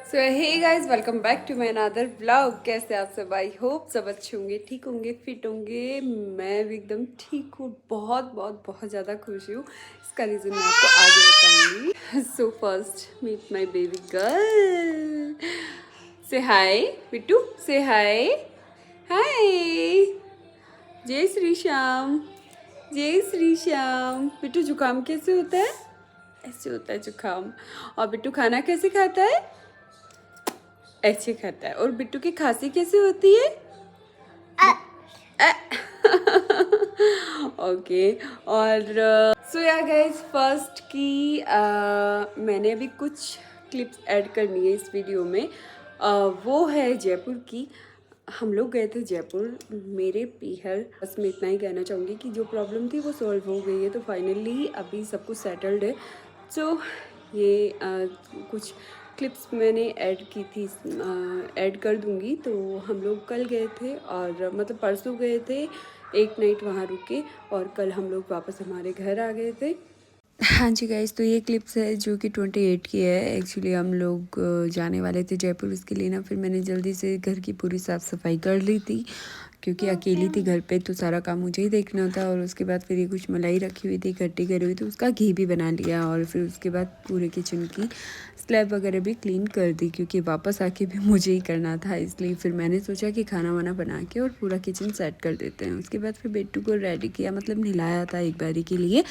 So hey guys, welcome back to my another vlog. कैसे आप सब? आई होप सब अच्छे होंगे, ठीक होंगे, फिट होंगे। मैं भी एकदम ठीक हूँ, बहुत बहुत बहुत ज़्यादा खुश हूँ। इसका रीज़न मैं आपको आगे बताऊंगी। So first meet my baby girl. Say hi Bittu, से हाय। हाय, जय श्री श्याम, जय श्री श्याम। बिट्टू जुकाम कैसे होता है? ऐसे होता है जुकाम। और बिट्टू खाना कैसे खाता है? ऐसे खाता है। और बिट्टू की खांसी कैसे होती है? ओके। और सो या गाइस, फर्स्ट की मैंने अभी कुछ क्लिप्स ऐड करनी है इस वीडियो में। वो है जयपुर की। हम लोग गए थे जयपुर, मेरे पीहर। बस मैं इतना ही कहना चाहूँगी कि जो प्रॉब्लम थी वो सॉल्व हो गई है, तो फाइनली अभी सब कुछ सेटल्ड है। सो ये कुछ क्लिप्स मैंने ऐड की थी, ऐड कर दूँगी। तो हम लोग कल गए थे, और मतलब परसों गए थे, एक नाइट वहाँ रुके, और कल हम लोग वापस हमारे घर आ गए थे। हाँ जी गाइस, तो ये क्लिप्स है जो कि 28 की है। एक्चुअली हम लोग जाने वाले थे जयपुर, उसके लिए ना फिर मैंने जल्दी से घर की पूरी साफ़ सफाई कर ली थी, क्योंकि अकेली थी घर पे, तो सारा काम मुझे ही देखना था। और उसके बाद फिर ये कुछ मलाई रखी हुई थी, खट्टी करी हुई, तो उसका घी भी बना लिया। और फिर उसके बाद पूरे किचन की स्लैब वगैरह भी क्लीन कर दी, क्योंकि वापस आके भी मुझे ही करना था। इसलिए फिर मैंने सोचा कि खाना वाना बना के और पूरा किचन सेट कर देते हैं। उसके बाद फिर बिट्टू को रेडी किया, मतलब नहलाया था एक बारी के लिए।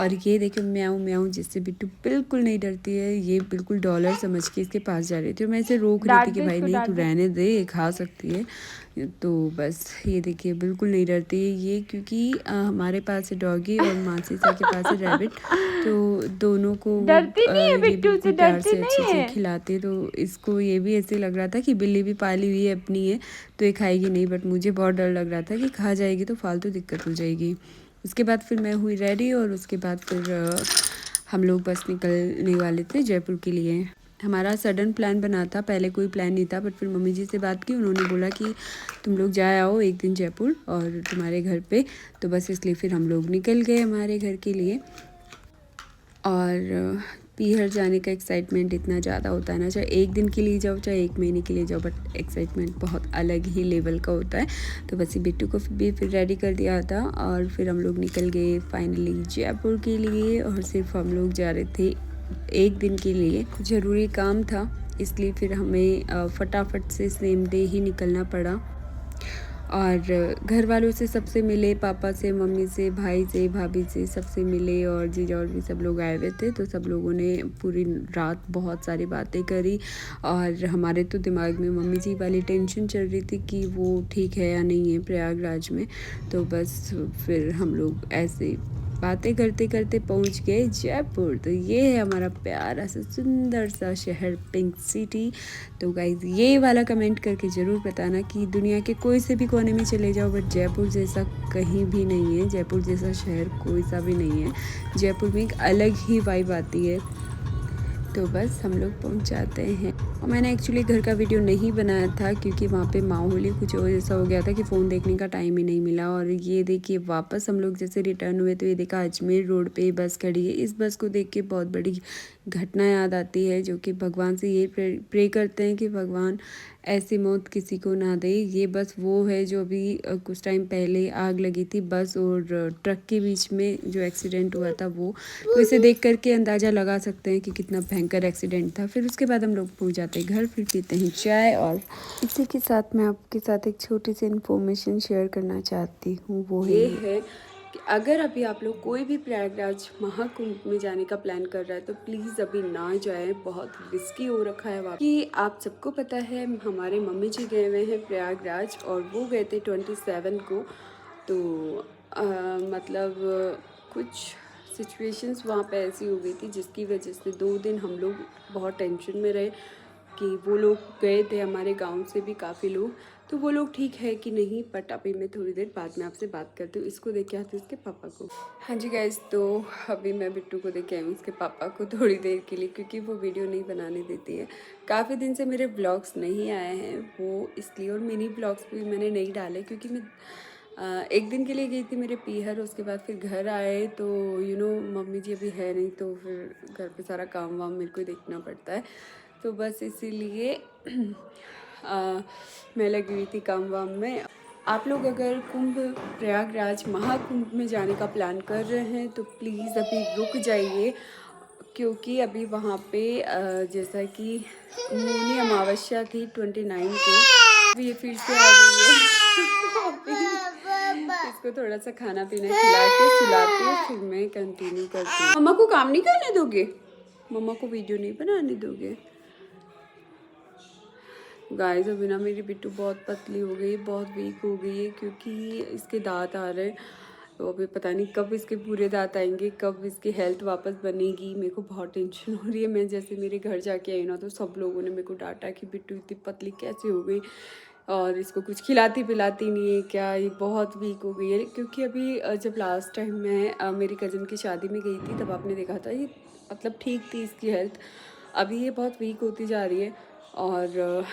और ये देखो म्याऊं म्याऊं, जिससे बिट्टू बिल्कुल नहीं डरती है। ये बिल्कुल डॉलर समझ के इसके पास जा रही थी, और मैं इसे रोक रही थी कि भाई नहीं, तू रहने दे, ये खा सकती है। तो बस ये देखिए, बिल्कुल नहीं डरती है ये, क्योंकि हमारे पास है डॉगी और मासीसा के पास है रैबिट। तो दोनों को वो ये बिल्कुल प्यार से अच्छे से खिलाते। तो इसको ये भी ऐसे लग रहा था कि बिल्ली भी पाली हुई है, अपनी है, तो ये खाएगी नहीं। बट मुझे बहुत डर लग रहा था कि खा जाएगी तो फालतू दिक्कत हो जाएगी। उसके बाद फिर मैं हुई रेडी, और उसके बाद फिर हम लोग बस निकलने वाले थे जयपुर के लिए। हमारा सडन प्लान बना था, पहले कोई प्लान नहीं था। बट फिर मम्मी जी से बात की, उन्होंने बोला कि तुम लोग जा आओ एक दिन जयपुर और तुम्हारे घर पे। तो बस इसलिए फिर हम लोग निकल गए हमारे घर के लिए। और पीहर जाने का एक्साइटमेंट इतना ज़्यादा होता है ना, चाहे एक दिन के लिए जाओ चाहे एक महीने के लिए जाओ, बट एक्साइटमेंट बहुत अलग ही लेवल का होता है। तो बस ये बिट्टू को भी फिर रेडी कर दिया था, और फिर हम लोग निकल गए फाइनली जयपुर के लिए। और सिर्फ हम लोग जा रहे थे एक दिन के लिए, ज़रूरी काम था, इसलिए फिर हमें फटाफट से सेम डे ही निकलना पड़ा। और घर वालों से सबसे मिले, पापा से, मम्मी से, भाई से, भाभी से, सबसे मिले। और जीजा और भी सब लोग आए हुए थे, तो सब लोगों ने पूरी रात बहुत सारी बातें करी। और हमारे तो दिमाग में मम्मी जी वाली टेंशन चल रही थी कि वो ठीक है या नहीं है प्रयागराज में। तो बस फिर हम लोग ऐसे बातें करते करते पहुंच गए जयपुर। तो ये है हमारा प्यारा सा सुंदर सा शहर, पिंक सिटी। तो गाइज़, ये वाला कमेंट करके ज़रूर बताना कि दुनिया के कोई से भी कोने में चले जाओ, बट जयपुर जैसा कहीं भी नहीं है, जयपुर जैसा शहर कोई सा भी नहीं है। जयपुर में एक अलग ही वाइब आती है। तो बस हम लोग पहुंच जाते हैं। और मैंने एक्चुअली घर का वीडियो नहीं बनाया था, क्योंकि वहाँ पे माहौल ही कुछ और ऐसा हो गया था कि फ़ोन देखने का टाइम ही नहीं मिला। और ये देखिए, वापस हम लोग जैसे रिटर्न हुए, तो ये देखा अजमेर रोड पे बस खड़ी है। इस बस को देख के बहुत बड़ी घटना याद आती है, जो कि भगवान से ये प्रे करते हैं कि भगवान ऐसी मौत किसी को ना दे। ये बस वो है जो अभी कुछ टाइम पहले आग लगी थी बस और ट्रक के बीच में, जो एक्सीडेंट हुआ था वो। तो इसे देख करके अंदाज़ा लगा सकते हैं कि कितना भयंकर एक्सीडेंट था। फिर उसके बाद हम लोग पहुंच जाते हैं घर, फिर पीते हैं चाय। और इसी के साथ मैं आपके साथ एक छोटी सी इन्फॉर्मेशन शेयर करना चाहती हूँ। वो ये है कि अगर अभी आप लोग कोई भी प्रयागराज महाकुंभ में जाने का प्लान कर रहा है, तो प्लीज़ अभी ना जाएं, बहुत रिस्की हो रखा है वहाँ। कि आप सबको पता है, हमारे मम्मी जी गए हुए हैं प्रयागराज, और वो गए थे 27 को। तो मतलब कुछ सिचुएशंस वहाँ पे ऐसी हो गई थी, जिसकी वजह से 2 दिन हम लोग बहुत टेंशन में रहे कि वो लोग गए थे हमारे गांव से भी काफ़ी लोग, तो वो लोग ठीक है कि नहीं। बट अभी मैं थोड़ी देर बाद में आपसे बात करती हूँ। इसको देख के आती हूँ उसके पापा को। हाँ जी गाइस, तो अभी मैं बिट्टू को देख के आई हूँ उसके पापा को थोड़ी देर के लिए, क्योंकि वो वीडियो नहीं बनाने देती है। काफ़ी दिन से मेरे ब्लॉग्स नहीं आए हैं वो इसलिए, और मिनी ब्लॉग्स भी मैंने नहीं डाले, क्योंकि मैं एक दिन के लिए गई थी मेरे पीहर। उसके बाद फिर घर आए, तो मम्मी जी अभी है नहीं, तो फिर घर पे सारा काम वाम मेरे को ही देखना पड़ता है। तो बस इसीलिए मैं लगी हुई थी काम वाम में। आप लोग अगर कुंभ प्रयागराज महाकुंभ में जाने का प्लान कर रहे हैं तो प्लीज़ अभी रुक जाइए, क्योंकि अभी वहाँ पे जैसा कि मौनी अमावस्या थी 29 को, अभी ये फिर से आ गई है। इसको थोड़ा सा खाना पीना खिला के सुलाती हूँ, फिर मैं कंटिन्यू करती हूँ। मम्मा को काम नहीं करने दोगे? मम्मा को वीडियो नहीं बनाने दोगे? गाइस अभी ना मेरी बिट्टू बहुत पतली हो गई, बहुत वीक हो गई है, क्योंकि इसके दांत आ रहे हैं। तो अभी पता नहीं कब इसके पूरे दांत आएंगे, कब इसकी हेल्थ वापस बनेगी। मेरे को बहुत टेंशन हो रही है। मैं जैसे मेरे घर जाके आई ना तो सब लोगों ने मेरे को डांटा कि बिट्टू इतनी पतली कैसे हो गई, और इसको कुछ खिलाती पिलाती नहीं है क्या, ये बहुत वीक हो गई है। क्योंकि अभी जब लास्ट टाइम मैं मेरी कज़न की शादी में गई थी तब आपने देखा था ये मतलब ठीक थी इसकी हेल्थ। अभी ये बहुत वीक होती जा रही है, और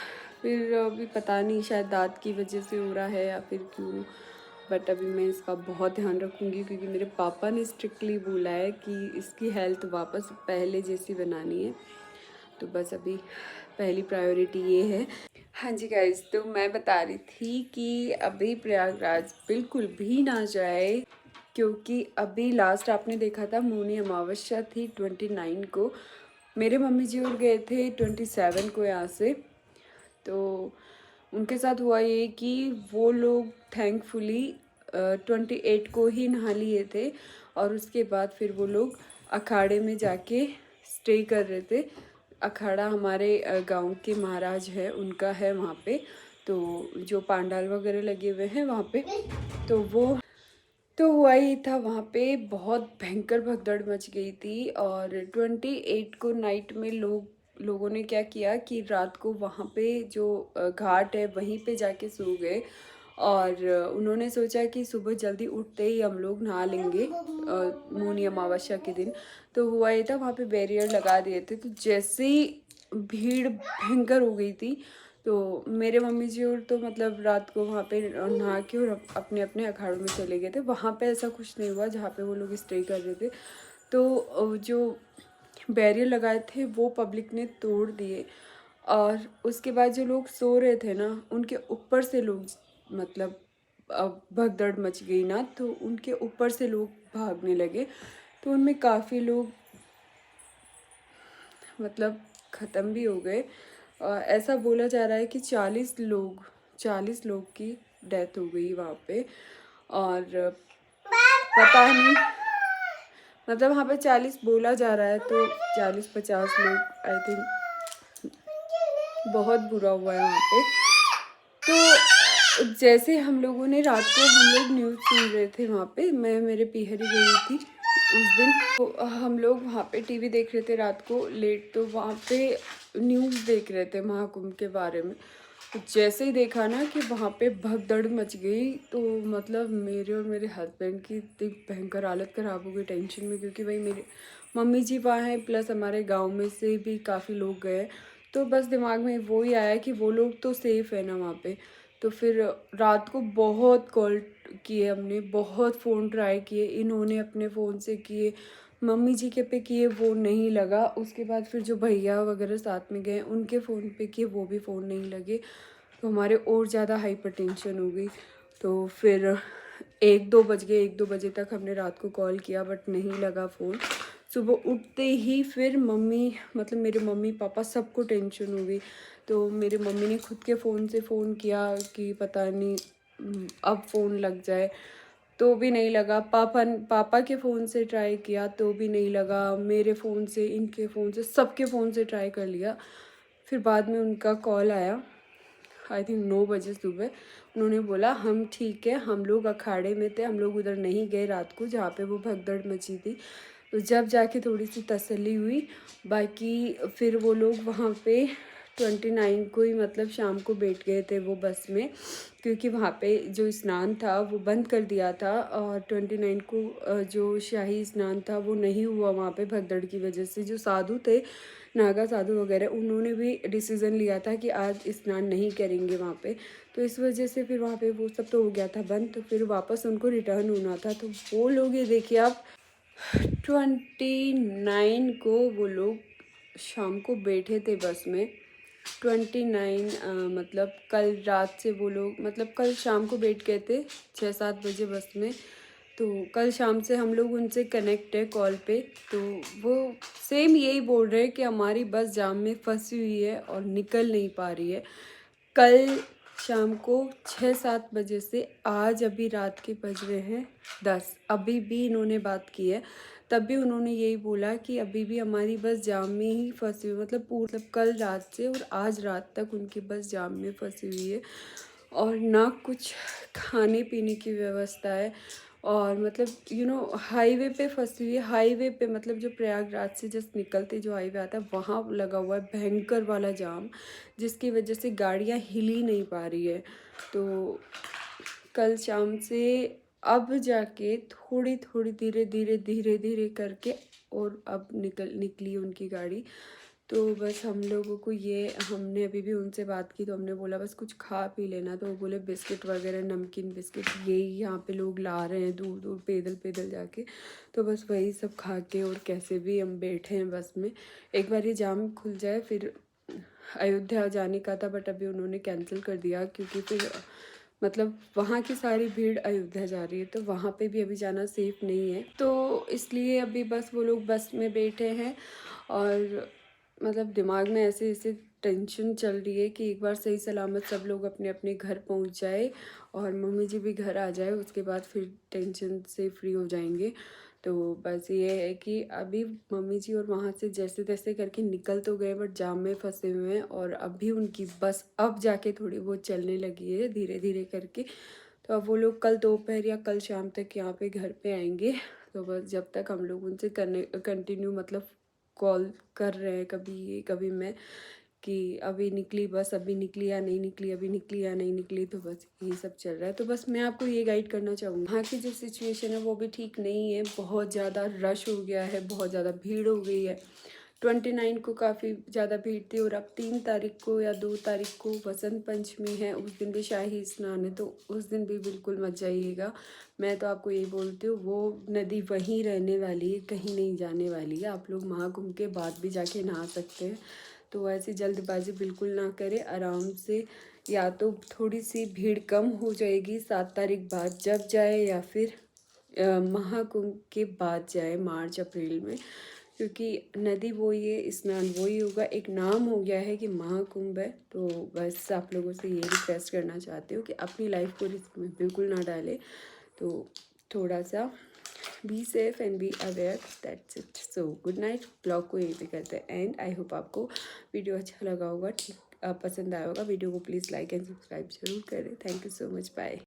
फिर अभी पता नहीं शायद दांत की वजह से हो रहा है या फिर क्यों, बट अभी मैं इसका बहुत ध्यान रखूँगी, क्योंकि मेरे पापा ने स्ट्रिक्टली बोला है कि इसकी हेल्थ वापस पहले जैसी बनानी है। तो बस अभी पहली प्रायोरिटी ये है। हाँ जी गाइज, तो मैं बता रही थी कि अभी प्रयागराज बिल्कुल भी ना जाए, क्योंकि अभी लास्ट आपने देखा था मौनी अमावस्या थी 29 को। मेरे मम्मी जी और गए थे 27 को यहाँ से। तो उनके साथ हुआ ये कि वो लोग थैंकफुली 28 को ही नहा लिए थे, और उसके बाद फिर वो लोग अखाड़े में जाके स्टे कर रहे थे। अखाड़ा हमारे गांव के महाराज है, उनका है वहाँ पे, तो जो पांडाल वगैरह लगे हुए हैं वहाँ पे, तो वो तो हुआ ही था। वहाँ पे बहुत भयंकर भगदड़ मच गई थी। और 28 को नाइट में लोगों ने क्या किया कि रात को वहाँ पे जो घाट है वहीं पे जाके सो गए, और उन्होंने सोचा कि सुबह जल्दी उठते ही हम लोग नहा लेंगे मौनी अमावस्या के दिन। तो हुआ ये था, वहाँ पे बैरियर लगा दिए थे, तो जैसे ही भीड़ भयंकर हो गई थी, तो मेरे मम्मी जी और तो मतलब रात को वहाँ पे नहा के और अपने अपने अखाड़ों में चले गए थे। वहाँ पे ऐसा कुछ नहीं हुआ जहाँ पे वो लोग स्टे कर रहे थे। तो जो बैरियर लगाए थे वो पब्लिक ने तोड़ दिए, और उसके बाद जो लोग सो रहे थे ना उनके ऊपर से लोग मतलब भगदड़ मच गई ना, तो उनके ऊपर से लोग भागने लगे। तो उनमें काफ़ी लोग मतलब ख़त्म भी हो गए। ऐसा बोला जा रहा है कि 40 लोग की डेथ हो गई वहाँ पे। और पता नहीं मतलब वहाँ पे 40 बोला जा रहा है, तो 40-50 लोग आई थिंक, बहुत बुरा हुआ है वहाँ पे। तो जैसे हम लोगों ने रात को हम लोग न्यूज़ सुन रहे थे वहाँ पे, मैं मेरे पीहरी गई थी उस दिन, तो हम लोग वहाँ पे टीवी देख रहे थे रात को लेट, तो वहाँ पे न्यूज़ देख रहे थे महाकुंभ के बारे में। तो जैसे ही देखा ना कि वहाँ पे भगदड़ मच गई, तो मतलब मेरे और मेरे हस्बैंड की इतनी भयंकर हालत ख़राब हो गई टेंशन में, क्योंकि भाई मेरे मम्मी जी वहाँ हैं, प्लस हमारे गांव में से भी काफ़ी लोग गए। तो बस दिमाग में वो ही आया कि वो लोग तो सेफ़ है ना वहाँ पे। तो फिर रात को बहुत कॉल किए हमने, बहुत फ़ोन ट्राई किए, इन्होंने अपने फ़ोन से किए, मम्मी जी के पे किए, वो नहीं लगा। उसके बाद फिर जो भैया वगैरह साथ में गए उनके फ़ोन पे किए, वो भी फ़ोन नहीं लगे। तो हमारे और ज़्यादा हाइपरटेंशन हो गई। तो फिर 1-2 बजे तक हमने रात को कॉल किया, बट नहीं लगा फ़ोन। सुबह उठते ही फिर मम्मी मतलब मेरे मम्मी पापा सबको टेंशन हो गई। तो मेरे मम्मी ने खुद के फ़ोन से फ़ोन किया कि पता नहीं अब फ़ोन लग जाए, तो भी नहीं लगा। पापा के फ़ोन से ट्राई किया तो भी नहीं लगा। मेरे फ़ोन से, इनके फ़ोन से, सबके फ़ोन से ट्राई कर लिया। फिर बाद में उनका कॉल आया, आई थिंक 9 बजे सुबह। उन्होंने बोला हम ठीक है, हम लोग अखाड़े में थे, हम लोग उधर नहीं गए रात को जहाँ पे वो भगदड़ मची थी। तो जब जाके थोड़ी सी तसल्ली हुई। बाकी फिर वो लोग वहाँ पे 29 को ही मतलब शाम को बैठ गए थे वो बस में, क्योंकि वहाँ पे जो स्नान था वो बंद कर दिया था, और 29 को जो शाही स्नान था वो नहीं हुआ वहाँ पे भगदड़ की वजह से। जो साधु थे, नागा साधु वगैरह, उन्होंने भी डिसीज़न लिया था कि आज स्नान नहीं करेंगे वहाँ पे। तो इस वजह से फिर वहाँ पे वो सब तो हो गया था बंद। तो फिर वापस उनको रिटर्न होना था। तो वो लोग ये देखिए आप 29 को वो लोग शाम को बैठे थे बस में 29 मतलब कल रात से वो लोग मतलब कल शाम को बैठ गए थे 6-7 बजे बस में। तो कल शाम से हम लोग उनसे कनेक्ट है कॉल पे। तो वो सेम यही बोल रहे हैं कि हमारी बस जाम में फंसी हुई है और निकल नहीं पा रही है। कल शाम को 6-7 बजे से आज अभी रात के बज रहे हैं 10, अभी भी इन्होंने बात की है। तब भी उन्होंने यही बोला कि अभी भी हमारी बस जाम में ही फंसी हुई, मतलब कल रात से और आज रात तक उनकी बस जाम में फंसी हुई है और ना कुछ खाने पीने की व्यवस्था है। और मतलब हाईवे पे फंसी हुई है। हाईवे पे मतलब जो प्रयागराज से जस्ट निकलते जो हाईवे आता है वहाँ लगा हुआ है भयंकर वाला जाम, जिसकी वजह से गाड़ियाँ हिल ही नहीं पा रही है। तो कल शाम से अब जाके थोड़ी थोड़ी धीरे धीरे करके और अब निकली उनकी गाड़ी। तो बस हम लोगों को ये हमने अभी भी उनसे बात की तो हमने बोला बस कुछ खा पी लेना। तो वो बोले बिस्किट वगैरह नमकीन बिस्किट यही यहाँ पे लोग ला रहे हैं दूर दूर पैदल पैदल जाके। तो बस वही सब खा के और कैसे भी हम बैठे हैं बस में। एक बार ये जाम खुल जाए फिर अयोध्या जाने का था बट अभी उन्होंने कैंसिल कर दिया क्योंकि फिर मतलब वहाँ की सारी भीड़ अयोध्या जा रही है तो वहाँ पे भी अभी जाना सेफ नहीं है। तो इसलिए अभी बस वो लोग बस में बैठे हैं और मतलब दिमाग में ऐसे ऐसे टेंशन चल रही है कि एक बार सही सलामत सब लोग अपने अपने घर पहुंच जाए और मम्मी जी भी घर आ जाए, उसके बाद फिर टेंशन से फ्री हो जाएंगे। तो बस ये है कि अभी मम्मी जी और वहाँ से जैसे तैसे करके निकल तो गए बट जाम में फंसे हुए हैं और अभी उनकी बस अब जाके थोड़ी बहुत चलने लगी है धीरे धीरे करके। तो अब वो लोग कल दोपहर या कल शाम तक यहाँ पे घर पे आएंगे। तो बस जब तक हम लोग उनसे कंटिन्यू मतलब कॉल कर रहे हैं कभी ये कभी मैं कि अभी निकली बस, अभी निकली या नहीं निकली, अभी निकली या नहीं निकली। तो बस यही सब चल रहा है। तो बस मैं आपको ये गाइड करना चाहूँगी वहाँ की जो सिचुएशन है वो भी ठीक नहीं है, बहुत ज़्यादा रश हो गया है, बहुत ज़्यादा भीड़ हो गई है। 29 को काफ़ी ज़्यादा भीड़ थी और अब 3 तारीख को या 2 तारीख को वसंत पंचमी है, उस दिन भी शाही स्नान है। तो उस दिन भी बिल्कुल मत जाइएगा। मैं तो आपको यही बोलती हूँ वो नदी वहीं रहने वाली है, कहीं नहीं जाने वाली है। आप लोग महाकुंभ के बाद भी जाके नहा सकते हैं। तो ऐसी जल्दबाजी बिल्कुल ना करें, आराम से या तो थोड़ी सी भीड़ कम हो जाएगी 7 तारीख बाद जब जाए या फिर महाकुंभ के बाद जाए मार्च अप्रैल में, क्योंकि नदी वही है, स्नान वही होगा, एक नाम हो गया है कि महाकुंभ है। तो बस आप लोगों से ये रिक्वेस्ट करना चाहती हूँ कि अपनी लाइफ को रिस्क में बिल्कुल ना डालें। तो थोड़ा सा be safe and be aware, that's it. So good night. Blog को यहीं पे करते हैं एंड आई होप आपको वीडियो अच्छा लगा होगा, ठीक पसंद आया होगा। वीडियो को प्लीज़ लाइक एंड सब्सक्राइब जरूर करें। Thank you so much, bye.